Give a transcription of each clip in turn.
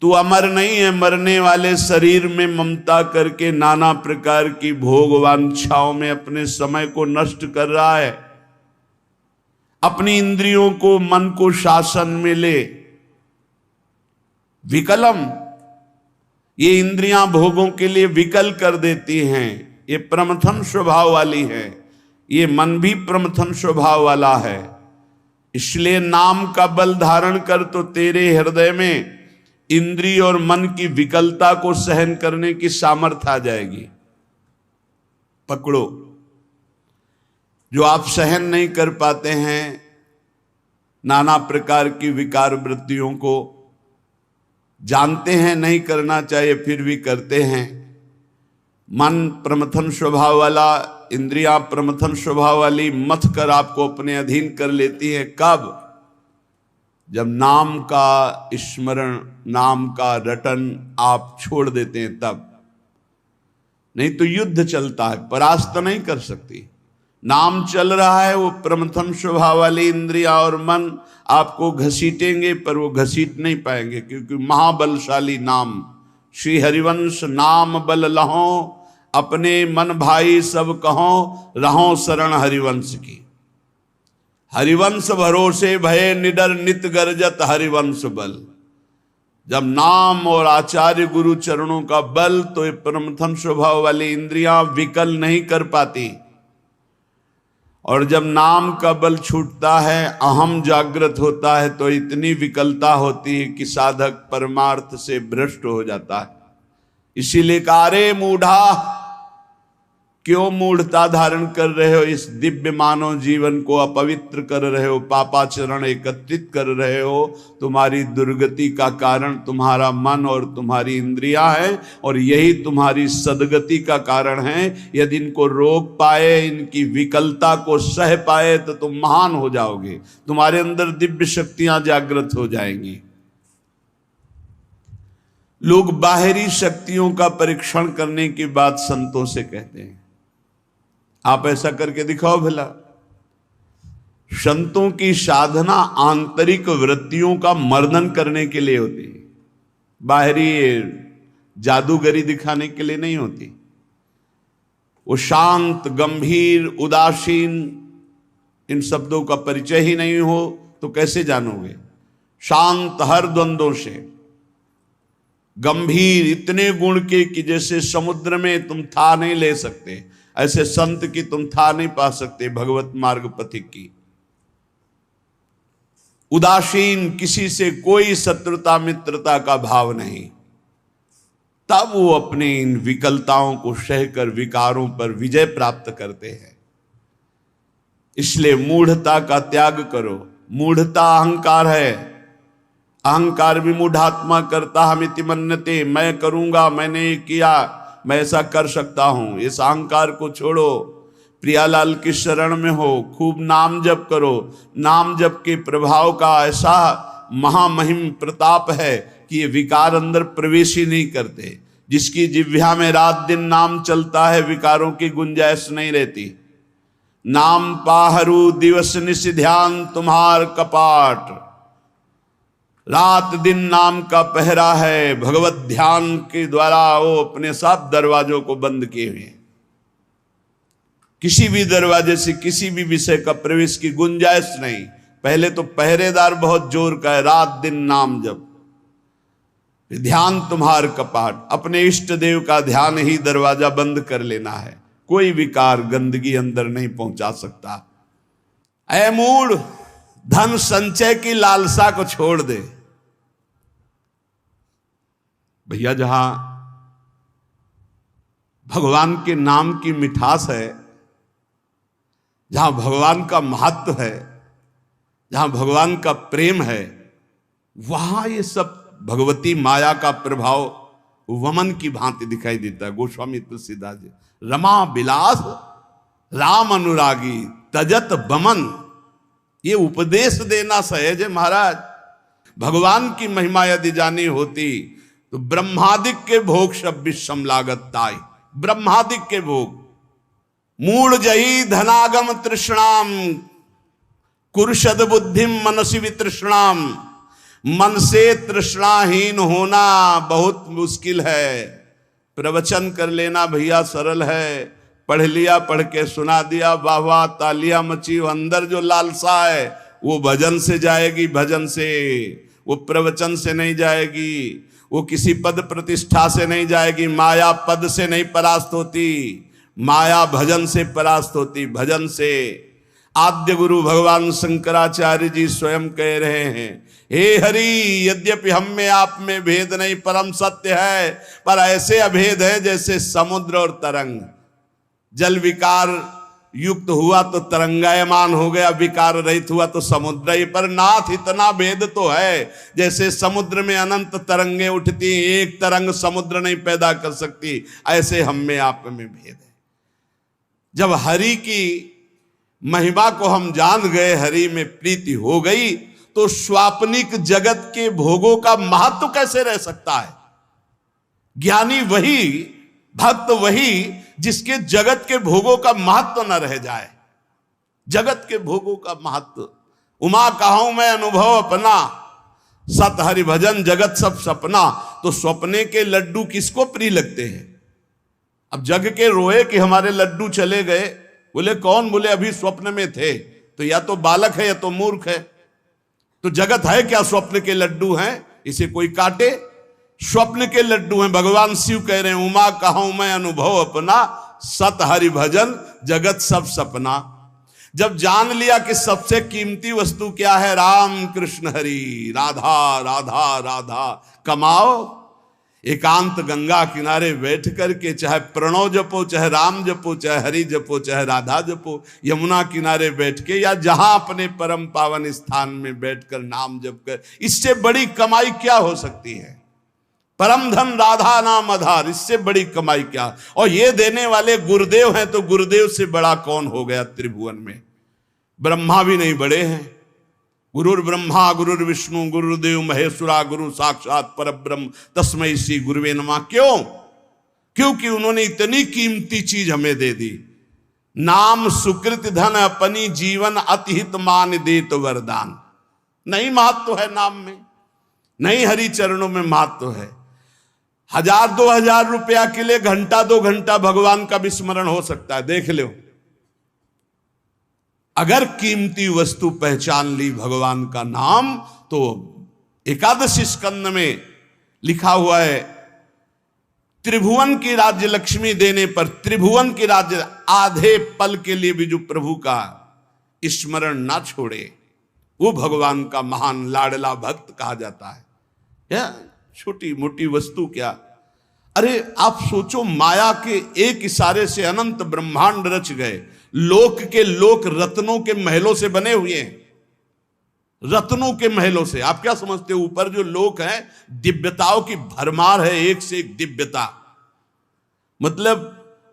तू अमर नहीं है, मरने वाले शरीर में ममता करके नाना प्रकार की भोग वांछाओं में अपने समय को नष्ट कर रहा है। अपनी इंद्रियों को, मन को शासन में ले। विकलम, ये इंद्रियां भोगों के लिए विकल कर देती हैं, ये प्रमथन स्वभाव वाली है, ये मन भी प्रमथन स्वभाव वाला है। इसलिए नाम का बल धारण कर तो तेरे हृदय में इंद्रिय और मन की विकलता को सहन करने की सामर्थ्य आ जाएगी। पकड़ो, जो आप सहन नहीं कर पाते हैं नाना प्रकार की विकार वृत्तियों को, जानते हैं नहीं करना चाहिए फिर भी करते हैं। मन प्रमथन स्वभाव वाला, इंद्रियां प्रमथन स्वभाव वाली मथ कर आपको अपने अधीन कर लेती है। कब? जब नाम का स्मरण, नाम का रटन आप छोड़ देते हैं तब। नहीं तो युद्ध चलता है, परास्त नहीं कर सकती। नाम चल रहा है, वो प्रमथन स्वभाव वाली इंद्रिया और मन आपको घसीटेंगे, पर वो घसीट नहीं पाएंगे, क्योंकि महाबलशाली नाम। श्री हरिवंश नाम बल लहो, अपने मन भाई सब कहो, रहो शरण हरिवंश की। हरिवंश भरोसे भये निडर, नित गरजत हरिवंश बल। जब नाम और आचार्य गुरु चरणों का बल, तो ये प्रमथन स्वभाव वाली इंद्रियां विकल नहीं कर पाती। और जब नाम का बल छूटता है, अहम जागृत होता है, तो इतनी विकलता होती है कि साधक परमार्थ से भ्रष्ट हो जाता है। इसीलिए कारे मूढ़ा, क्यों मूढ़ता धारण कर रहे हो? इस दिव्य मानव जीवन को अपवित्र कर रहे हो, पापाचरण एकत्रित कर रहे हो। तुम्हारी दुर्गति का कारण तुम्हारा मन और तुम्हारी इंद्रियां है, और यही तुम्हारी सदगति का कारण है। यदि इनको रोक पाए, इनकी विकलता को सह पाए, तो तुम महान हो जाओगे, तुम्हारे अंदर दिव्य शक्तियां जागृत हो जाएंगी। लोग बाहरी शक्तियों का परीक्षण करने की बात संतों से कहते हैं। आप ऐसा करके दिखाओ भला। संतों की साधना आंतरिक वृत्तियों का मर्दन करने के लिए होती है, बाहरी जादूगरी दिखाने के लिए नहीं होती। वो शांत, गंभीर, उदासीन, इन शब्दों का परिचय ही नहीं हो तो कैसे जानोगे? शांत हर द्वंद्वों से, गंभीर इतने गुण के कि जैसे समुद्र में तुम था नहीं ले सकते, ऐसे संत की तुम था नहीं पा सकते, भगवत मार्ग पथिक की। उदासीन, किसी से कोई शत्रुता मित्रता का भाव नहीं। तब वो अपने इन विकलताओं को सहकर विकारों पर विजय प्राप्त करते हैं। इसलिए मूढ़ता का त्याग करो। मूढ़ता अहंकार है। अहंकार भी मूढ़ात्मा करता हमिति मन्यते, मैं करूंगा, मैंने ये किया, मैं ऐसा कर सकता हूं। इस अहंकार को छोड़ो, प्रियालाल की शरण में हो, खूब नाम जप करो। नाम जप के प्रभाव का ऐसा महामहिम प्रताप है कि ये विकार अंदर प्रवेश ही नहीं करते। जिसकी जिह्वा में रात दिन नाम चलता है, विकारों की गुंजाइश नहीं रहती। नाम पाहरू दिवस निश ध्यान तुम्हार कपाट, रात दिन नाम का पहरा है। भगवत ध्यान के द्वारा वो अपने सब दरवाजों को बंद किए हुए हैं। किसी भी दरवाजे से किसी भी विषय का प्रवेश की गुंजाइश नहीं। पहले तो पहरेदार बहुत जोर का है, रात दिन नाम जप, ध्यान तुम्हार कपाट। अपने इष्ट देव का ध्यान ही दरवाजा बंद कर लेना है। कोई विकार, गंदगी अंदर नहीं पहुंचा सकता। ऐ मूढ़, धन संचय की लालसा को छोड़ दे। भैया, जहां भगवान के नाम की मिठास है, जहां भगवान का महत्व है, जहां भगवान का प्रेम है, वहां ये सब भगवती माया का प्रभाव वमन की भांति दिखाई देता है। गोस्वामी तुलसीदास जी, रमा बिलास राम अनुरागी तजत बमन, ये उपदेश देना सहज है महाराज। भगवान की महिमा यदि जानी होती तो ब्रह्मादिक के भोग सब विषम लागत ताई। ब्रह्मादिक के भोग, मूढ़ जही धनागम तृष्णाम कुरुषद बुद्धिम मनसी वितृष्णाम, मन से तृष्णाहीन होना बहुत मुश्किल है। प्रवचन कर लेना भैया सरल है, पढ़ लिया, पढ़ के सुना दिया, वाह वाह तालियां मची। अंदर जो लालसा है वो भजन से जाएगी, भजन से, वो प्रवचन से नहीं जाएगी, वो किसी पद प्रतिष्ठा से नहीं जाएगी। माया पद से नहीं परास्त होती, माया भजन से परास्त होती, भजन से। आद्य गुरु भगवान शंकराचार्य जी स्वयं कह रहे हैं, हे हरि यद्यपि हम में आप में भेद नहीं परम सत्य है, पर ऐसे अभेद है जैसे समुद्र और तरंग। जल विकार युक्त हुआ तो तरंगायमान हो गया, विकार रहित हुआ तो समुद्र ही। पर नाथ इतना भेद तो है, जैसे समुद्र में अनंत तरंगे उठती, एक तरंग समुद्र नहीं पैदा कर सकती, ऐसे हम में आप में भेद है। जब हरि की महिमा को हम जान गए, हरि में प्रीति हो गई, तो स्वाप्निक जगत के भोगों का महत्व कैसे रह सकता है। ज्ञानी वही, भक्त वही जिसके जगत के भोगों का महत्व न रह जाए। जगत के भोगों का महत्व, उमा कहूं मैं अनुभव अपना, सत हरि भजन जगत सब सपना। तो स्वप्ने के लड्डू किसको प्रिय लगते हैं। अब जग के रोए कि हमारे लड्डू चले गए, बोले कौन, बोले अभी स्वप्न में थे। तो या तो बालक है या तो मूर्ख है। तो जगत है क्या, स्वप्न के लड्डू हैं, इसे कोई काटे। स्वप्न के लड्डू हैं। भगवान शिव कह रहे हैं, उमा कहूं मैं अनुभव अपना, सत हरि भजन जगत सब सपना। जब जान लिया कि सबसे कीमती वस्तु क्या है, राम कृष्ण हरि, राधा राधा राधा, कमाओ एकांत गंगा किनारे बैठ करके, चाहे प्रणव जपो, चाहे राम जपो, चाहे हरि जपो, चाहे राधा जपो, यमुना किनारे बैठ के या जहां अपने परम पावन स्थान में बैठकर नाम जप कर, इससे बड़ी कमाई क्या हो सकती है। परम धन राधा नाम आधार, इससे बड़ी कमाई क्या। और ये देने वाले गुरुदेव हैं, तो गुरुदेव से बड़ा कौन हो गया त्रिभुवन में। ब्रह्मा भी नहीं बड़े हैं। गुरुर ब्रह्मा गुरुर विष्णु गुरुदेव महेश्वरा, गुरु साक्षात परब्रह्म तस्मै श्री गुरुवे नमः। क्यों? क्योंकि उन्होंने इतनी कीमती चीज हमें दे दी। नाम सुकृत धन अपनी जीवन अतिहित मान देत वरदान। नहीं महत्व है नाम में, नहीं हरि चरणों में महत्व है। 1000-2000 रुपया के लिए घंटा 2 घंटा भगवान का विस्मरण हो सकता है, देख लो। अगर कीमती वस्तु पहचान ली भगवान का नाम, तो एकादशी स्कंद में लिखा हुआ है, त्रिभुवन की राज्य लक्ष्मी देने पर, त्रिभुवन की राज्य, आधे पल के लिए भी जो प्रभु का स्मरण ना छोड़े, वो भगवान का महान लाडला भक्त कहा जाता है। या छोटी मोटी वस्तु क्या। अरे आप सोचो, माया के एक इशारे से अनंत ब्रह्मांड रच गए। लोक के लोक रत्नों के महलों से बने हुए हैं, रत्नों के महलों से। आप क्या समझते हो, ऊपर जो लोक है दिव्यताओं की भरमार है, एक से एक दिव्यता। मतलब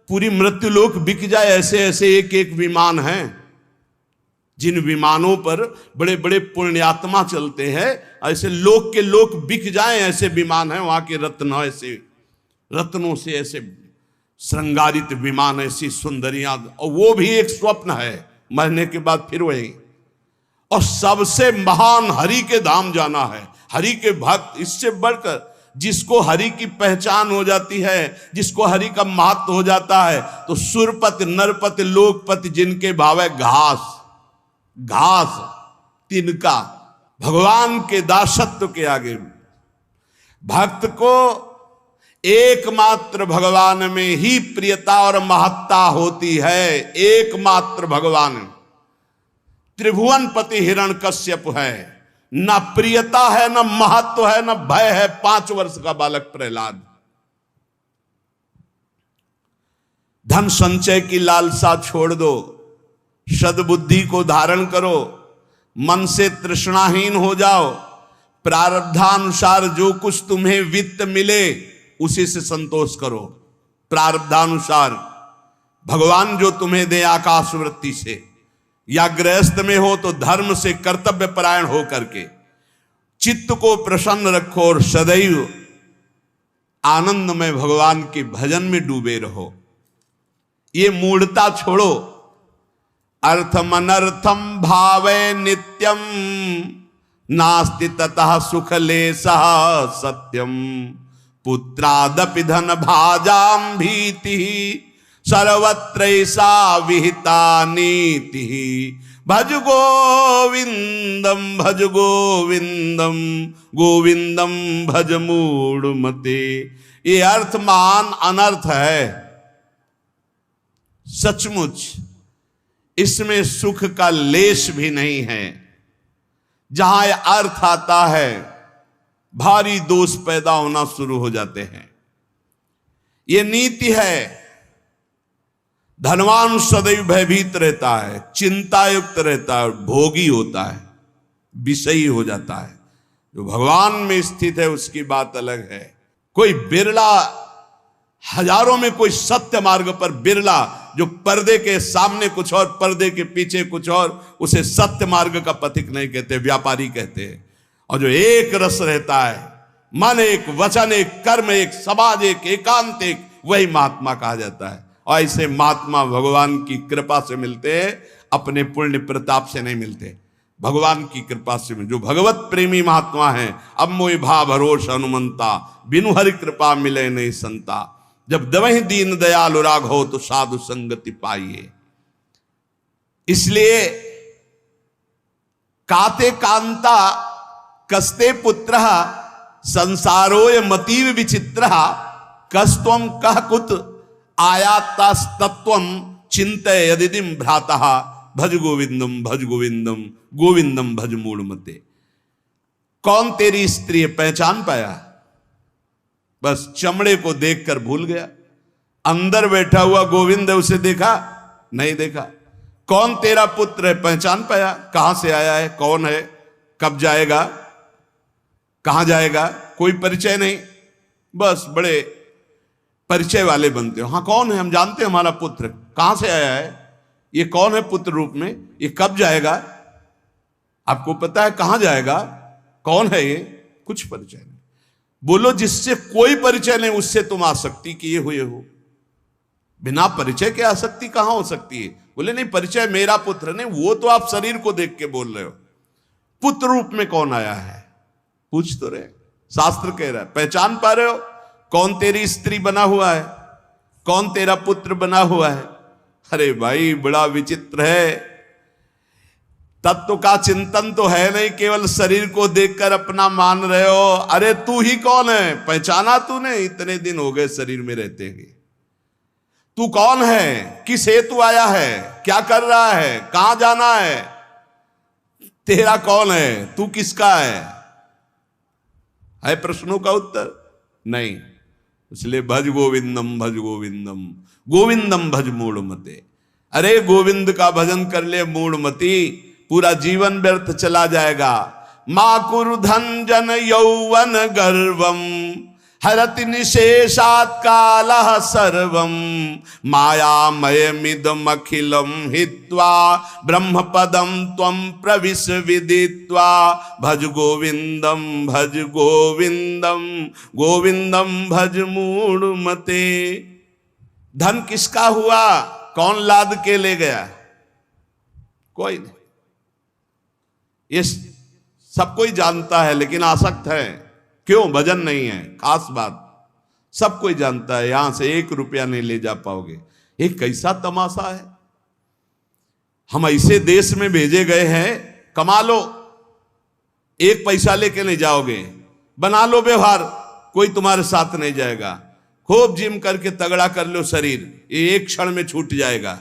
पूरी मृत्युलोक बिक जाए, ऐसे ऐसे एक एक विमान हैं, जिन विमानों पर बड़े बड़े पुण्यात्मा चलते हैं। ऐसे लोक के लोक बिक जाएं, ऐसे विमान हैं। वहां के रत्न ऐसे, रत्नों से ऐसे श्रृंगारित विमान, ऐसी सुंदरियां, और वो भी एक स्वप्न है, मरने के बाद फिर वही। और सबसे महान हरि के धाम जाना है, हरि के भक्त। इससे बढ़कर जिसको हरि की पहचान हो जाती है, जिसको हरि का महत्व हो जाता है, तो सुरपति नरपति लोकपति जिनके भाव है घास, घास तिनका, भगवान के दासत्व के आगे भक्त को एकमात्र भगवान में ही प्रियता और महत्ता होती है। एकमात्र भगवान। त्रिभुवन पति हिरण्यकश्यप है, न प्रियता है, न महत्व है, न भय है। 5 वर्ष का बालक प्रहलाद। धन संचय की लालसा छोड़ दो, सद्बुद्धि को धारण करो, मन से तृष्णाहीन हो जाओ। प्रारब्धानुसार जो कुछ तुम्हें वित्त मिले उसी से संतोष करो। प्रारब्धानुसार भगवान जो तुम्हें दे आकाश वृत्ति से, या गृहस्थ में हो तो धर्म से कर्तव्य परायण हो करके चित्त को प्रसन्न रखो और सदैव आनंद में भगवान के भजन में डूबे रहो। ये मूढ़ता छोड़ो। अर्थम अनर्थम भावे नित्यम नास्ति ततः सुख लेशः सत्यम पुत्रादपि धन भाजाम भीति सर्वत्रैसा विहिता नीति भज गोविंदम भज गोविंदम गोविंदम भज मूढ़मते। ये अर्थ महान अनर्थ है सचमुच, इसमें सुख का लेश भी नहीं है। जहां यह अर्थ आता है भारी दोष पैदा होना शुरू हो जाते हैं। यह नीति है, धनवान सदैव भयभीत रहता है, चिंतायुक्त रहता है, भोगी होता है, विषयी हो जाता है। जो भगवान में स्थित है उसकी बात अलग है। कोई बिरला, हजारों में कोई सत्य मार्ग पर बिरला जो पर्दे के सामने कुछ और पर्दे के पीछे कुछ और, उसे सत्य मार्ग का पथिक नहीं कहते, व्यापारी कहते हैं। और जो एक रस रहता है, मन एक, वचन एक, कर्म एक, समाज एक, एकांत एक, वही महात्मा कहा जाता है। और ऐसे महात्मा भगवान की कृपा से मिलते हैं, अपने पुण्य प्रताप से नहीं मिलते, भगवान की कृपा से मिलते। जो भगवत प्रेमी महात्मा है, अब मोहि भा भरोस हनुमंता, बिनु हरि कृपा मिले नहीं संता। जब दवहि दीन दयालु राघव तो साधु संगति पाइए। इसलिए काते कांता कस्ते पुत्र संसारोय मतीव विचित्र कस्तम कह कुत आयातस्तत्वम चिंतय यदिदिम भ्रातः भज गोविंदम भज गोविंदम गोविंदम भज मूढ़मते। कौन तेरी स्त्री है, पहचान पाया? बस चमड़े को देखकर भूल गया। अंदर बैठा हुआ गोविंद है, उसे देखा नहीं देखा। कौन तेरा पुत्र है, पहचान पाया? कहां से आया है, कौन है, कब जाएगा, कहां जाएगा, कोई परिचय नहीं। बस बड़े परिचय वाले बनते हो। हाँ कौन है, हम जानते हैं हमारा पुत्र कहां से आया है, ये कौन है पुत्र रूप में, ये कब जाएगा, आपको पता है कहां जाएगा, कौन है ये, कुछ परिचय नहीं। बोलो जिससे कोई परिचय नहीं उससे तुम आसक्ति किए हुए हो। बिना परिचय के आसक्ति कहां हो सकती है? बोले नहीं परिचय मेरा पुत्र नहीं, वो तो आप शरीर को देख के बोल रहे हो। पुत्र रूप में कौन आया है पूछ तो रहे। शास्त्र कह रहा है, पहचान पा रहे हो कौन तेरी स्त्री बना हुआ है, कौन तेरा पुत्र बना हुआ है? अरे भाई बड़ा विचित्र है। तत्व का चिंतन तो है नहीं, केवल शरीर को देखकर अपना मान रहे हो। अरे तू ही कौन है, पहचाना तूने? इतने दिन हो गए शरीर में रहते हैं। तू कौन है, किस हेतु आया है, क्या कर रहा है, कहां जाना है, तेरा कौन है, तू किसका है प्रश्नों का उत्तर नहीं। इसलिए भज गोविंदम भज गोविंदम गोविंदम भज मूढ़मते। अरे गोविंद का भजन कर ले मूढ़मती, पूरा जीवन व्यर्थ चला जाएगा। मां कुरु धन जन यौवन गर्वम हरति निशेषात् कालः सर्वम मायामयमिदमखिलं हित्वा ब्रह्मपदं त्वं प्रविश विदित्वा भज गोविंदम गोविंदम भज मूढ़मते। धन किसका हुआ, कौन लाद के ले गया? कोई नहीं। ये सब कोई जानता है लेकिन आसक्त है। क्यों? भजन नहीं है। खास बात, सब कोई जानता है यहां से 1 रुपया नहीं ले जा पाओगे। ये कैसा तमाशा है। हम ऐसे देश में भेजे गए हैं, कमा लो, 1 पैसा लेके नहीं जाओगे, बना लो व्यवहार, कोई तुम्हारे साथ नहीं जाएगा। खूब जिम करके तगड़ा कर लो शरीर, ये 1 क्षण में छूट जाएगा।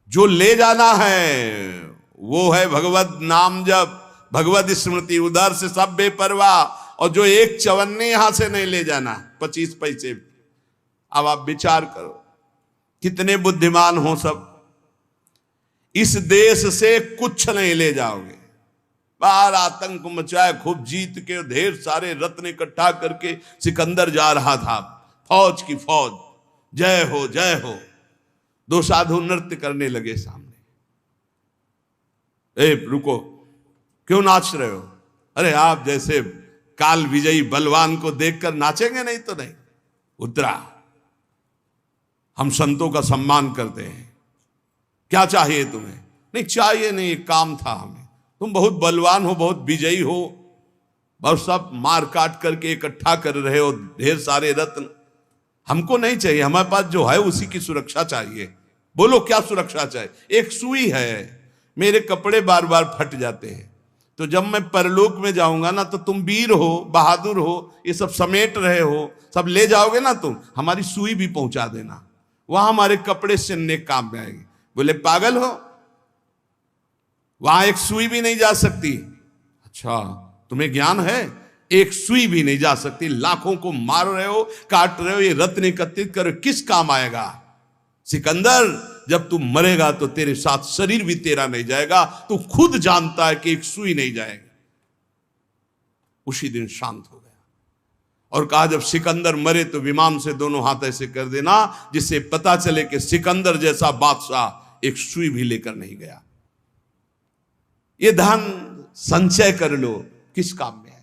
जो ले जाना है वो है भगवत नाम जप, भगवत स्मृति, उधर से सब बेपरवाह। और जो 1 चवन्ने यहां से नहीं ले जाना, 25 पैसे। अब आप विचार करो कितने बुद्धिमान हो सब। इस देश से कुछ नहीं ले जाओगे। बाहर आतंक मचाए, खूब जीत के ढेर सारे रत्न इकट्ठा करके सिकंदर जा रहा था, फौज की फौज, जय हो जय हो। 2 साधु नृत्य करने लगे सामने। ए रुको, क्यों नाच रहे हो? अरे आप जैसे काल विजयी बलवान को देखकर नाचेंगे नहीं तो नहीं। उतरा, हम संतों का सम्मान करते हैं, क्या चाहिए तुम्हें? नहीं चाहिए नहीं, काम था हमें। तुम बहुत बलवान हो, बहुत विजयी हो, बहुत सब मार काट करके इकट्ठा कर रहे हो ढेर सारे रत्न। हमको नहीं चाहिए, हमारे पास जो है उसी की सुरक्षा चाहिए। बोलो क्या सुरक्षा चाहिए? एक सुई है, मेरे कपड़े बार बार फट जाते हैं, तो जब मैं परलोक में जाऊंगा ना, तो तुम वीर हो, बहादुर हो, ये सब समेट रहे हो, सब ले जाओगे ना तुम, हमारी सुई भी पहुंचा देना, वहां हमारे कपड़े सिलने काम में आएगी। बोले पागल हो, वहां एक सुई भी नहीं जा सकती। अच्छा, तुम्हें ज्ञान है? एक सुई भी नहीं जा सकती। लाखों को मार रहे हो, काट रहे हो, ये रत्न एकत्रित करो, किस काम आएगा? सिकंदर, जब तू मरेगा तो तेरे साथ शरीर भी तेरा नहीं जाएगा, तू खुद जानता है कि एक सुई नहीं जाएगी। उसी दिन शांत हो गया और कहा जब सिकंदर मरे तो विमान से दोनों हाथ ऐसे कर देना, जिससे पता चले कि सिकंदर जैसा बादशाह एक सुई भी लेकर नहीं गया। ये धन संचय कर लो, किस काम में आएगा?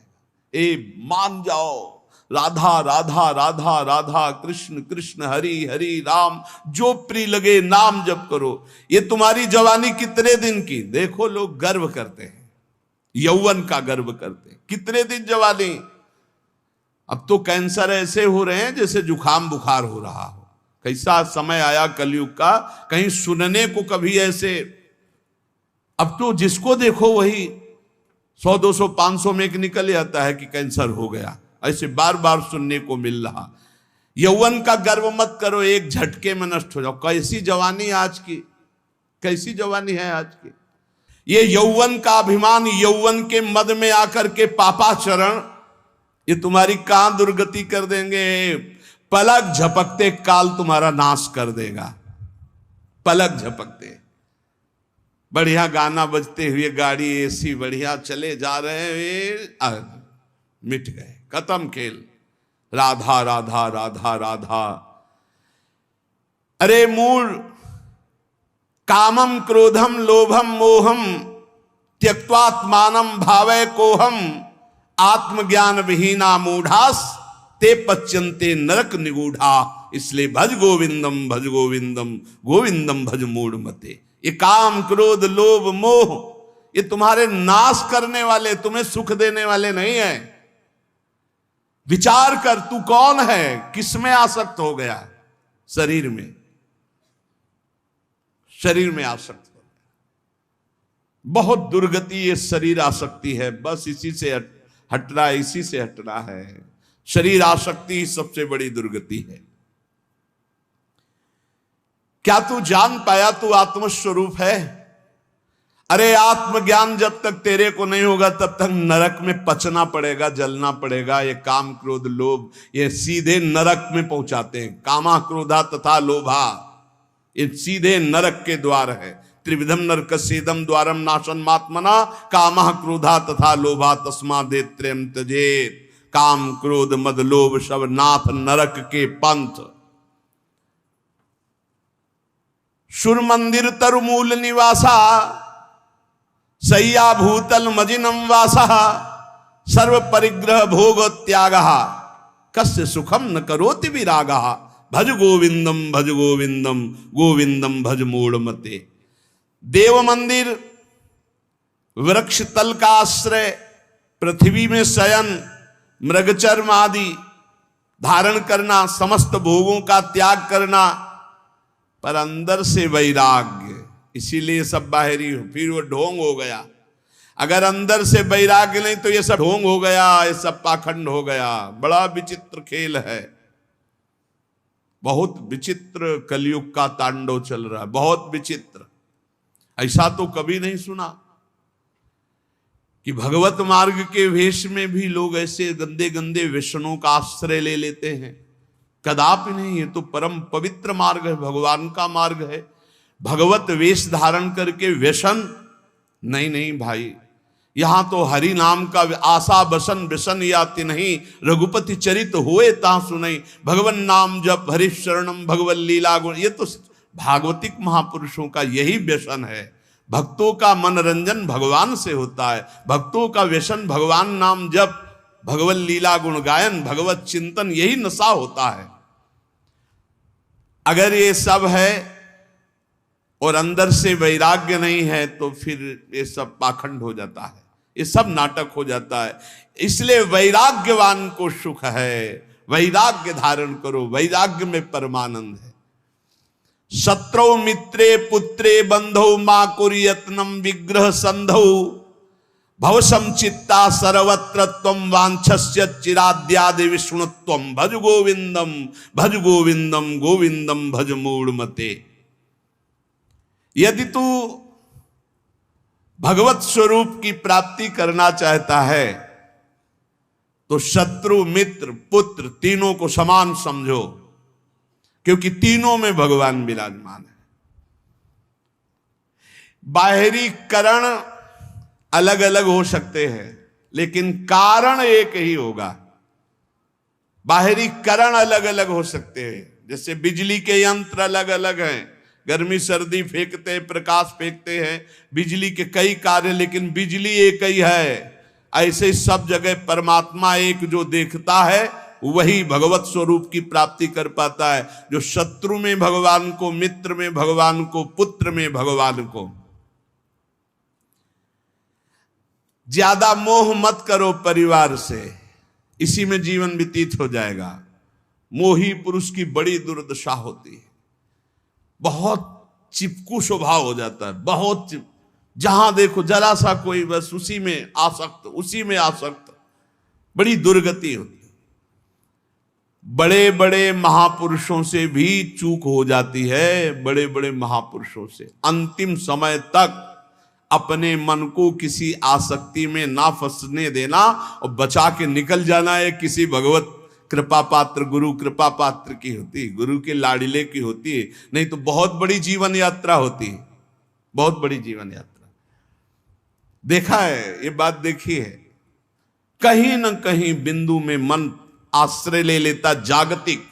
ए मान जाओ, राधा राधा राधा राधा, कृष्ण कृष्ण हरि हरि राम, जो प्रिय लगे नाम जप करो। ये तुम्हारी जवानी कितने दिन की? देखो लोग गर्व करते हैं, यौवन का गर्व करते हैं। कितने दिन जवानी? अब तो कैंसर ऐसे हो रहे हैं जैसे जुखाम बुखार हो रहा हो। कैसा समय आया कलयुग का, कहीं सुनने को कभी ऐसे। अब तो जिसको देखो वही 100 200 500 में एक निकल आता है कि कैंसर हो गया, ऐसे बार बार सुनने को मिल रहा। यौवन का गर्व मत करो, एक झटके में नष्ट हो जाओ। कैसी जवानी आज की, कैसी जवानी है आज की। ये यौवन का अभिमान, यौवन के मद में आकर के पापाचरण, ये तुम्हारी कहां दुर्गति कर देंगे। पलक झपकते काल तुम्हारा नाश कर देगा, पलक झपकते। बढ़िया गाना बजते हुए गाड़ी एसी बढ़िया चले जा रहे हैं, मिट गए, खत्म खेल। राधा राधा राधा राधा। अरे मूल कामम क्रोधम लोभम मोहम त्यक्त्वात्मानम भावय कोहम आत्मज्ञान विहीना मूढ़ास ते पच्यन्ते नरक निगूढ़ा। इसलिए भज गोविंदम भज गोविंदम गोविंदम भज मूढ़ मते। ये काम क्रोध लोभ मोह ये तुम्हारे नाश करने वाले, तुम्हें सुख देने वाले नहीं है। विचार कर, तू कौन है, किसमें आसक्त हो गया? शरीर में, शरीर में आसक्त हो गया। बहुत दुर्गति ये शरीर आसक्ति है, बस इसी से हटना, इसी से हटना है। शरीर आसक्ति सबसे बड़ी दुर्गति है। क्या तू जान पाया तू आत्मस्वरूप है? अरे आत्मज्ञान जब तक तेरे को नहीं होगा तब तक नरक में पचना पड़ेगा, जलना पड़ेगा। ये काम क्रोध लोभ ये सीधे नरक में पहुंचाते हैं। कामा क्रोधा तथा लोभा ये सीधे नरक के द्वार है। त्रिविधम नरकस्येदम द्वारम नाशनमात्मना कामा क्रोधा तथा लोभा तस्मादेत्रयम् त्यजेत्। काम क्रोध मद लोभ सब नाथ नरक के पंथ। सुर मंदिर तरुमूल निवासा सय्या भूतल मजिनम वासा सर्व परिग्रह भोग त्याग कस्य सुखम न करोति विराग। भज गोविंदम भज गोविंदम गोविंदम भज मूढ़ मते। देव मंदिर, वृक्ष तल का आश्रय, पृथ्वी में शयन, मृगचर्म आदि धारण करना, समस्त भोगों का त्याग करना, पर अंदर से वैराग्य। इसीलिए सब बाहरी हो, फिर वो ढोंग हो गया। अगर अंदर से वैराग्य नहीं तो ये सब ढोंग हो गया, ये सब पाखंड हो गया। बड़ा विचित्र खेल है, बहुत विचित्र कलयुग का तांडव चल रहा है, बहुत विचित्र। ऐसा तो कभी नहीं सुना कि भगवत मार्ग के वेश में भी लोग ऐसे गंदे गंदे व्यसनों का आश्रय ले लेते हैं। कदापि नहीं, ये तो परम पवित्र मार्ग है, भगवान का मार्ग है। भगवत वेश धारण करके व्यसन नहीं, नहीं भाई। यहां तो हरि नाम का आशा बसन व्यसन याति नहीं, रघुपति चरित होए ता सुनई। भगवन नाम जप हरि शरणम भगवत लीला गुण। ये तो भागवतिक महापुरुषों का यही व्यसन है। भक्तों का मनोरंजन भगवान से होता है, भक्तों का व्यसन भगवान नाम जप, भगवत लीला गुण गायन, भगवत चिंतन, यही नशा होता है। अगर ये सब है और अंदर से वैराग्य नहीं है तो फिर ये सब पाखंड हो जाता है, ये सब नाटक हो जाता है। इसलिए वैराग्यवान को सुख है, वैराग्य धारण करो, वैराग्य में परमानंद है। शत्रौ मित्रे पुत्रे बंधौ मां कुर्यत्नम विग्रह संधौ भवसम चित्ता सर्वत्र त्वं वांछस्य चिराद्यादि विष्णुत्वं भज गोविंदम भज गोविंदम गोविंदम भज मूढ़मते। यदि तू भगवत स्वरूप की प्राप्ति करना चाहता है तो शत्रु मित्र पुत्र तीनों को समान समझो, क्योंकि तीनों में भगवान विराजमान है। बाहरी करण अलग अलग हो सकते हैं लेकिन कारण एक ही होगा। बाहरी करण अलग अलग हो सकते हैं, जैसे बिजली के यंत्र अलग अलग हैं, गर्मी सर्दी फेंकते हैं, प्रकाश फेंकते हैं, बिजली के कई कार्य, लेकिन बिजली एक ही है। ऐसे सब जगह परमात्मा एक जो देखता है वही भगवत स्वरूप की प्राप्ति कर पाता है। जो शत्रु में भगवान को, मित्र में भगवान को, पुत्र में भगवान को। ज्यादा मोह मत करो परिवार से, इसी में जीवन व्यतीत हो जाएगा। मोही पुरुष की बड़ी दुर्दशा होती है, बहुत चिपकू स्वभाव हो जाता है, बहुत जहां देखो जरा सा कोई बस उसी में आसक्त, उसी में आसक्त, बड़ी दुर्गति होती है। बड़े बड़े महापुरुषों से भी चूक हो जाती है, बड़े बड़े महापुरुषों से। अंतिम समय तक अपने मन को किसी आसक्ति में ना फंसने देना और बचा के निकल जाना है। किसी भगवत कृपा पात्र, गुरु कृपा पात्र की होती है, गुरु के लाडिले की होती है, नहीं तो बहुत बड़ी जीवन यात्रा होती है, बहुत बड़ी जीवन यात्रा। देखा है, ये बात देखी है, कहीं ना कहीं बिंदु में मन आश्रय ले लेता जागतिक।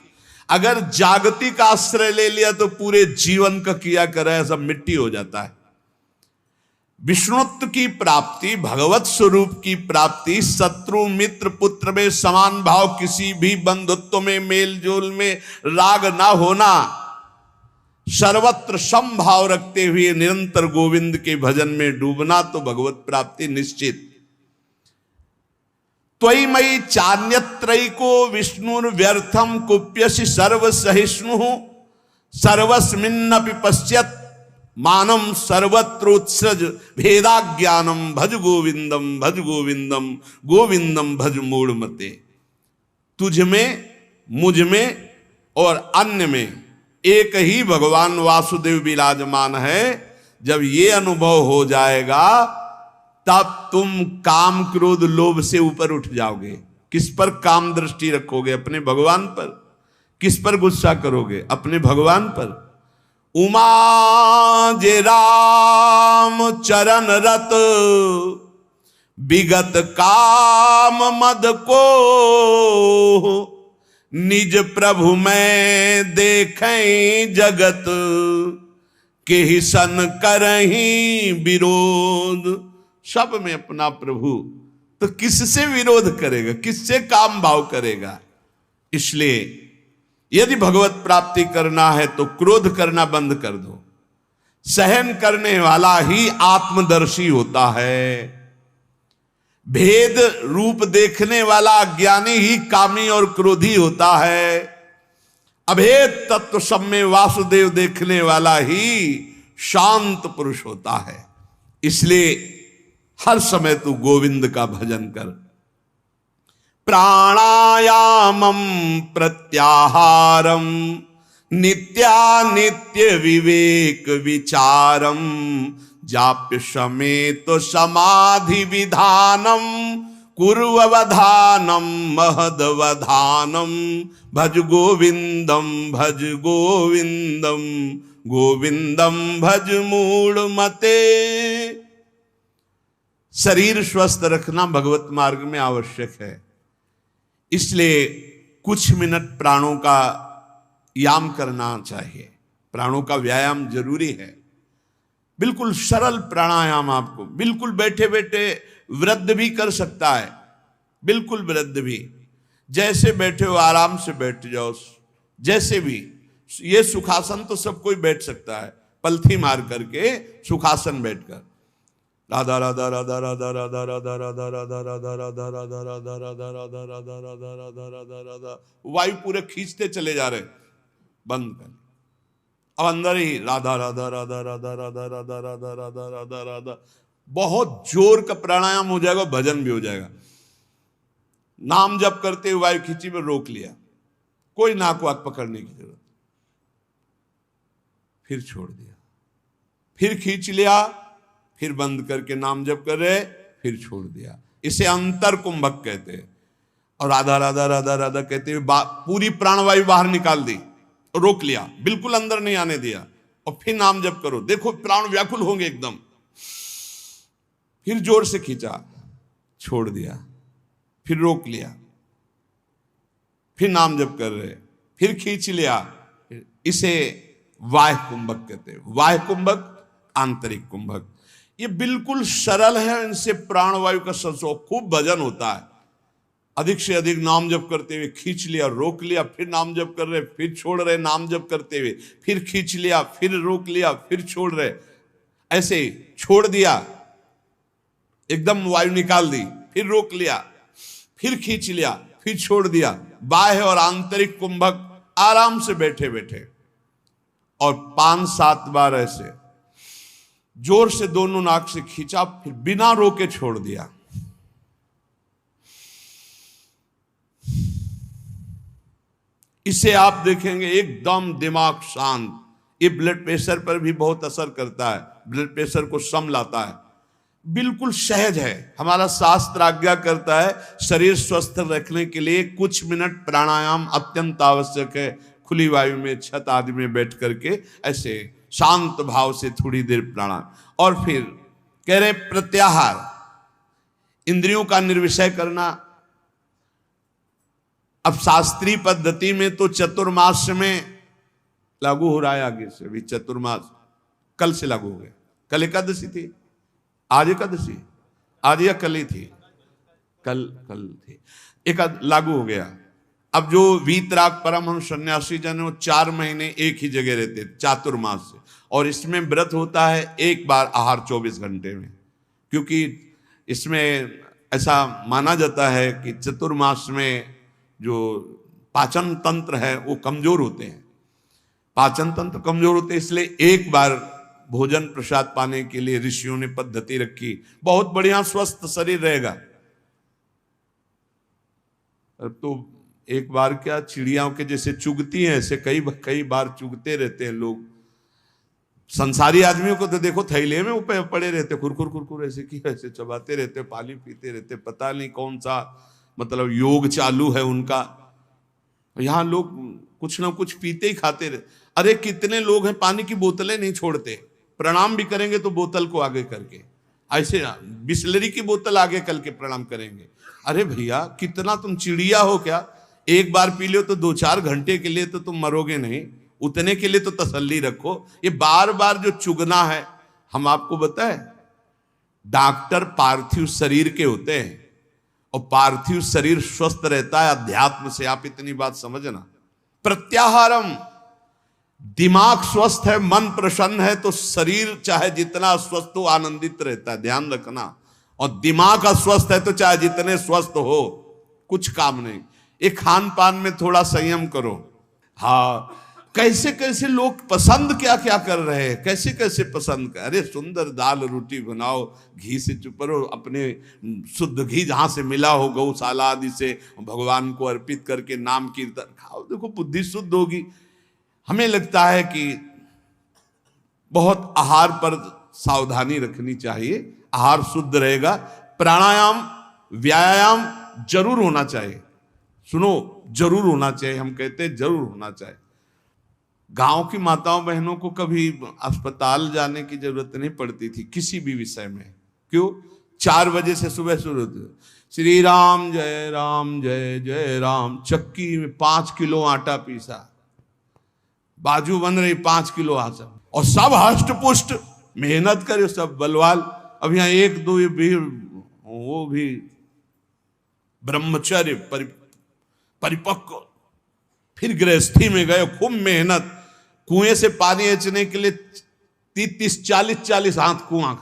अगर जागतिक आश्रय ले लिया तो पूरे जीवन का किया करा सब मिट्टी हो जाता है। विष्णुत्व की प्राप्ति, भगवत स्वरूप की प्राप्ति, शत्रु मित्र पुत्र में समान भाव, किसी भी बंधुत्व में, मेल जोल में राग ना होना, सर्वत्र समभाव रखते हुए निरंतर गोविंद के भजन में डूबना, तो भगवत प्राप्ति निश्चित। त्वयि मयि चान्यत्रैको विष्णुर्व्यर्थम कुप्यसि सर्वसहिष्णुः सर्वस्मिन्नपि पश्यत् मानम सर्वत्रोत्सृज भेदाज्ञानम भज गोविंदम भज गोविंदम गोविंदम भज मूढ़मते। तुझ में, मुझ में और अन्य में एक ही भगवान वासुदेव विराजमान है। जब ये अनुभव हो जाएगा तब तुम काम क्रोध लोभ से ऊपर उठ जाओगे। किस पर काम दृष्टि रखोगे? अपने भगवान पर। किस पर गुस्सा करोगे? अपने भगवान पर। उमा जे राम चरण रत विगत काम मद को निज प्रभु में देखें जगत के ही सन करहीं विरोध। सब में अपना प्रभु, तो किससे विरोध करेगा? किससे काम भाव करेगा? इसलिए यदि भगवत प्राप्ति करना है तो क्रोध करना बंद कर दो। सहन करने वाला ही आत्मदर्शी होता है। भेद रूप देखने वाला ज्ञानी ही कामी और क्रोधी होता है। अभेद तत्व सब में वासुदेव देखने वाला ही शांत पुरुष होता है। इसलिए हर समय तू गोविंद का भजन कर। प्राणायामम प्रत्याहारम नित्यानित्य विवेक विचारम जाप्य समेत समाधि विधानम कुर्ववधानम महदवधानम भज गोविंदम भज गोविंदम गोविंदम भज मूढ़मते। शरीर स्वस्थ रखना भगवत मार्ग में आवश्यक है। इसलिए कुछ मिनट प्राणों का याम करना चाहिए। प्राणों का व्यायाम जरूरी है। बिल्कुल सरल प्राणायाम, आपको बिल्कुल बैठे बैठे वृद्ध भी कर सकता है। बिल्कुल वृद्ध भी, जैसे बैठे हो आराम से बैठ जाओ। जैसे भी, ये सुखासन तो सब कोई बैठ सकता है, पलथी मार करके सुखासन बैठकर राधा राधा राधा राधा राधा राधा राधा राधा राधा राधा राधा राधा राधा राधा राधा राधा राधा राधा राधा, वायु पूरे खींचते चले जा रहे, बंद कर। अब अंदर ही राधा राधा राधा राधा राधा राधा राधा राधा राधा राधा, बहुत जोर का प्राणायाम हो जाएगा, भजन भी हो जाएगा। नाम जप करते हुए वायु खींची में रोक लिया, कोई नाक वाक पकड़ने की जरूरत, फिर छोड़ दिया, फिर खींच लिया, फिर बंद करके नाम जप कर रहे, फिर छोड़ दिया। इसे अंतर कुंभक कहते हैं। और राधा राधा राधा राधा कहते हुए पूरी प्राणवायु बाहर निकाल दी, रोक लिया, बिल्कुल अंदर नहीं आने दिया, और फिर नाम जप करो, देखो प्राण व्याकुल होंगे एकदम। फिर जोर से खींचा, छोड़ दिया, फिर रोक लिया, फिर नाम जप कर रहे, फिर खींच लिया। इसे वाह्य कुंभक कहते हैं। वाह्य कुंभक, आंतरिक कुंभक, ये बिल्कुल सरल है। इनसे प्राणवायु का संसर्ग, खूब भजन होता है। अधिक से अधिक नाम जप करते हुए खींच लिया, रोक लिया, फिर नाम जप कर रहे, फिर छोड़ रहे, नाम जप करते हुए फिर खींच लिया, फिर रोक लिया, फिर छोड़ रहे, ऐसे छोड़ दिया, एकदम वायु निकाल दी, फिर रोक लिया, फिर खींच लिया, फिर छोड़ दिया। बाह्य और आंतरिक कुंभक आराम से बैठे बैठे, और 5-7 बार ऐसे जोर से दोनों नाक से खींचा, फिर बिना रोके छोड़ दिया। इसे आप देखेंगे एकदम दिमाग शांत। ये ब्लड प्रेशर पर भी बहुत असर करता है, ब्लड प्रेशर को सम लाता है, बिल्कुल सहज है। हमारा शास्त्र आज्ञा करता है शरीर स्वस्थ रखने के लिए कुछ मिनट प्राणायाम अत्यंत आवश्यक है। खुली वायु में, छत आदि में बैठ करके ऐसे शांत भाव से थोड़ी देर प्राणायाम, और फिर कह रहे प्रत्याहार, इंद्रियों का निर्विषय करना। अब शास्त्रीय पद्धति में तो चतुर्मास में लागू हो रहा है, आगे से भी चतुर्मास कल से लागू हो गया। कल एकादशी थी, आज एकादशी, आज या कल ही थी, कल थी, एक लागू हो गया। अब जो वीतराग परमहंस सन्यासी जन वो 4 महीने एक ही जगह रहते चातुर्मास से, और इसमें व्रत होता है एक बार आहार 24 घंटे में, क्योंकि इसमें ऐसा माना जाता है कि चतुर्मास में जो पाचन तंत्र है वो कमजोर होते हैं, पाचन तंत्र कमजोर होते हैं, इसलिए एक बार भोजन प्रसाद पाने के लिए ऋषियों ने पद्धति रखी। बहुत बढ़िया स्वस्थ शरीर रहेगा। अब तो एक बार क्या, चिड़ियाओं के जैसे चुगती हैं, ऐसे कई बार चुगते रहते हैं लोग। संसारी आदमियों को तो देखो थैले में ऊपर पड़े रहते, खुरखुर ऐसे की ऐसे चबाते रहते, पानी पीते रहते, पता नहीं कौन सा मतलब योग चालू है उनका। यहाँ लोग कुछ ना कुछ पीते ही खाते रहते। अरे कितने लोग हैं पानी की बोतलें नहीं छोड़ते, प्रणाम भी करेंगे तो बोतल को आगे करके, ऐसे बिस्लरी की बोतल आगे करके प्रणाम करेंगे। अरे भैया कितना तुम चिड़िया हो क्या? एक बार पी लो तो 2-4 घंटे के लिए तो तुम मरोगे नहीं, उतने के लिए तो तसल्ली रखो। ये बार बार जो चुगना है, हम आपको बताएं, डॉक्टर पार्थिव शरीर के होते हैं, और पार्थिव शरीर स्वस्थ रहता है अध्यात्म से। आप इतनी बात समझना। प्रत्याहारम, दिमाग स्वस्थ है, मन प्रसन्न है, तो शरीर चाहे जितना स्वस्थ हो आनंदित रहता है, ध्यान रखना। और दिमाग अस्वस्थ है तो चाहे जितने स्वस्थ हो कुछ काम नहीं। ये खान पान में थोड़ा संयम करो। हाँ, कैसे कैसे लोग पसंद क्या क्या कर रहे हैं, कैसे कैसे पसंद कर। अरे सुंदर दाल रोटी बनाओ, घी से चुपरो, अपने शुद्ध घी जहां से मिला हो गौशाला आदि से, भगवान को अर्पित करके नाम कीर्तन खाओ, देखो बुद्धि शुद्ध होगी। हमें लगता है कि बहुत आहार पर सावधानी रखनी चाहिए, आहार शुद्ध रहेगा। प्राणायाम व्यायाम जरूर होना चाहिए, सुनो जरूर होना चाहिए, हम कहते हैं जरूर होना चाहिए। गांव की माताओं बहनों को कभी अस्पताल जाने की जरूरत नहीं पड़ती थी किसी भी विषय में। क्यों? 4 बजे से सुबह शुरू होती, श्री राम जय जय राम। चक्की में 5 किलो आटा पीसा, बाजू बन रही 5 किलो आटा, और सब हष्ट पुष्ट मेहनत करे, सब बलवाल। अब यहाँ 1-2 भी, वो भी ब्रह्मचर्य परिपक्व, फिर गृहस्थी में गए, खूब मेहनत। कुएं से पानी खींचने के लिए 30-30, 40-40 हाथ कुआं,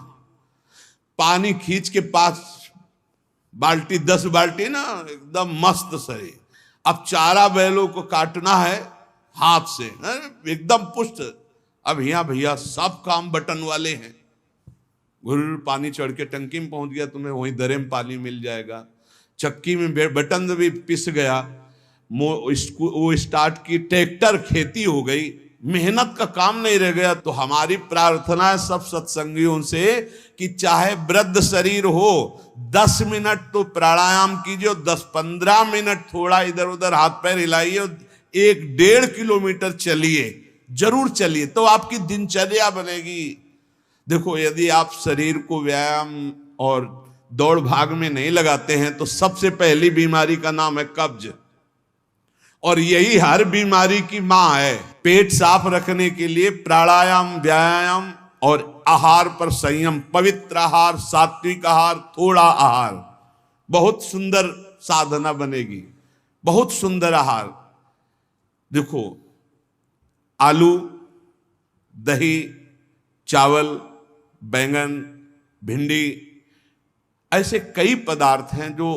पानी खींच के 5 बाल्टी 10 बाल्टी ना, एकदम मस्त शरीर। अब चारा बैलों को काटना है हाथ से, एकदम पुष्ट। अब यहाँ भैया सब काम बटन वाले हैं, गुरु पानी चढ़ के टंकी में पहुंच गया, तुम्हें वहीं दरे में पानी मिल जाएगा। चक्की में बटन भी पिस गया, वो स्टार्ट की, ट्रैक्टर खेती हो गई, मेहनत का काम नहीं रह गया। तो हमारी प्रार्थना है सब सत्संगियों से कि चाहे वृद्ध शरीर हो, 10 मिनट तो प्राणायाम कीजिए, 10-15 मिनट थोड़ा इधर उधर हाथ पैर हिलाइए, 1-1.5 किलोमीटर चलिए, जरूर चलिए, तो आपकी दिनचर्या बनेगी। देखो, यदि आप शरीर को व्यायाम और दौड़ भाग में नहीं लगाते हैं तो सबसे पहली बीमारी का नाम है कब्ज, और यही हर बीमारी की मां है। पेट साफ रखने के लिए प्राणायाम, व्यायाम और आहार पर संयम, पवित्र आहार, सात्विक आहार, थोड़ा आहार, बहुत सुंदर साधना बनेगी, बहुत सुंदर आहार। देखो, आलू, दही, चावल, बैंगन, भिंडी, ऐसे कई पदार्थ हैं जो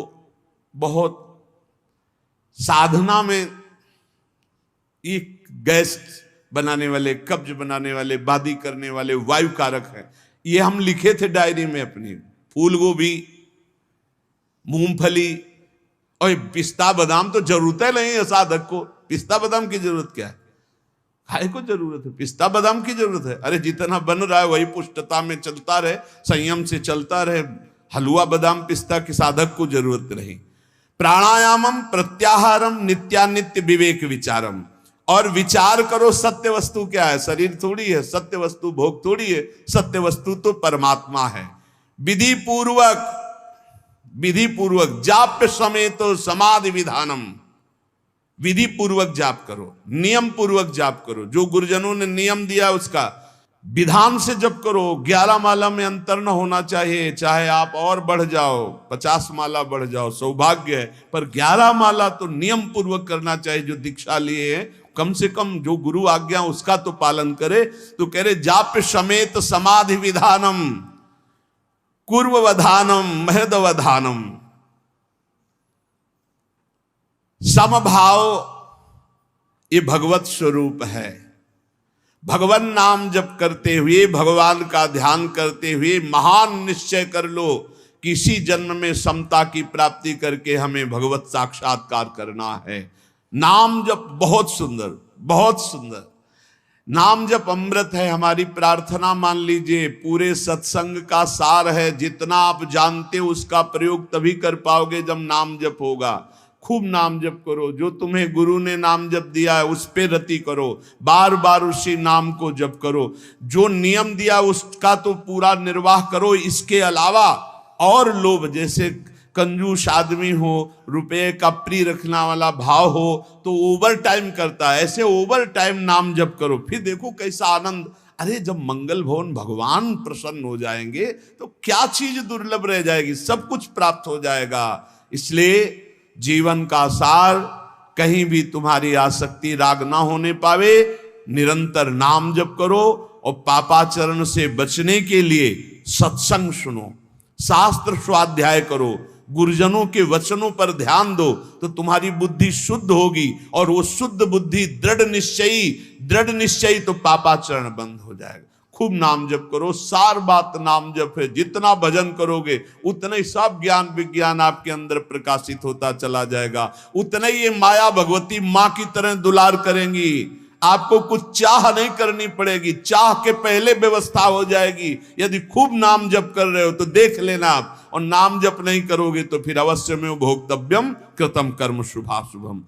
बहुत साधना में ये गैस बनाने वाले, कब्ज बनाने वाले, बादी करने वाले, वायु कारक हैं। ये हम लिखे थे डायरी में अपनी। फूल गोभी, मूंगफली और पिस्ता बादाम तो जरूरत है नहीं है साधक को। पिस्ता बादाम की जरूरत क्या है? खाए को जरूरत है, पिस्ता बादाम की जरूरत है। अरे जितना बन रहा है वही पुष्टता में चलता रहे, संयम से चलता रहे। हलवा बादाम पिस्ता की साधक को जरूरत नहीं। प्राणायामम प्रत्याहारम नित्यानित्य विवेक विचारम, और विचार करो सत्य वस्तु क्या है। शरीर थोड़ी है, सत्य वस्तु भोग थोड़ी है, सत्य वस्तु तो परमात्मा है। विधि पूर्वक जाप्य समेत समाधि विधानम, विधि पूर्वक जाप करो, नियम पूर्वक जाप करो, जो गुरुजनों ने नियम दिया उसका विधान से जप करो। 11 माला में अंतर न होना चाहिए, चाहे आप और बढ़ जाओ, 50 माला बढ़ जाओ, सौभाग्य है, पर 11 माला तो नियम पूर्वक करना चाहिए। जो दीक्षा लिए हैं कम से कम जो गुरु आज्ञा उसका तो पालन करे। तो कह रहे जाप्य समेत समाधि विधानम, कुर्ववधानम, महदवधानम। समभाव ये भगवत स्वरूप है। भगवान नाम जप करते हुए, भगवान का ध्यान करते हुए महान निश्चय कर लो कि इसी जन्म में समता की प्राप्ति करके हमें भगवत साक्षात्कार करना है। नाम जप बहुत सुंदर, बहुत सुंदर। नाम जप अमृत है। हमारी प्रार्थना मान लीजिए पूरे सत्संग का सार है। जितना आप जानते हो उसका प्रयोग तभी कर पाओगे जब नाम जप होगा। खूब नाम जप करो, जो तुम्हें गुरु ने नाम जप दिया है उस पे रति करो, बार बार उसी नाम को जप करो। जो नियम दिया उसका तो पूरा निर्वाह करो। इसके अलावा और लोभ, जैसे कंजूस आदमी हो, रुपये का प्रिय रखना वाला भाव हो तो ओवर टाइम करता है, ऐसे ओवर टाइम नाम जप करो। फिर देखो कैसा आनंद। अरे जब मंगल भवन भगवान प्रसन्न हो जाएंगे तो क्या चीज दुर्लभ रह जाएगी, सब कुछ प्राप्त हो जाएगा। इसलिए जीवन का सार, कहीं भी तुम्हारी आसक्ति राग ना होने पावे, निरंतर नाम जप करो। और पापाचरण से बचने के लिए सत्संग सुनो, शास्त्र स्वाध्याय करो, गुरुजनों के वचनों पर ध्यान दो, तो तुम्हारी बुद्धि शुद्ध होगी। और वो शुद्ध बुद्धि दृढ़ निश्चयी तो पापाचरण बंद हो जाएगा। खूब नाम जप करो, सार बात नाम जप है। जितना भजन करोगे उतना ही सब ज्ञान विज्ञान आपके अंदर प्रकाशित होता चला जाएगा। उतना ही ये माया भगवती माँ की तरह दुलार करेंगी। आपको कुछ चाह नहीं करनी पड़ेगी, चाह के पहले व्यवस्था हो जाएगी। यदि खूब नाम जप कर रहे हो तो देख लेना आप, और नाम जप नहीं करोगे तो फिर अवश्य में भोक्तव्यम कृतम कर्म शुभाशुभम।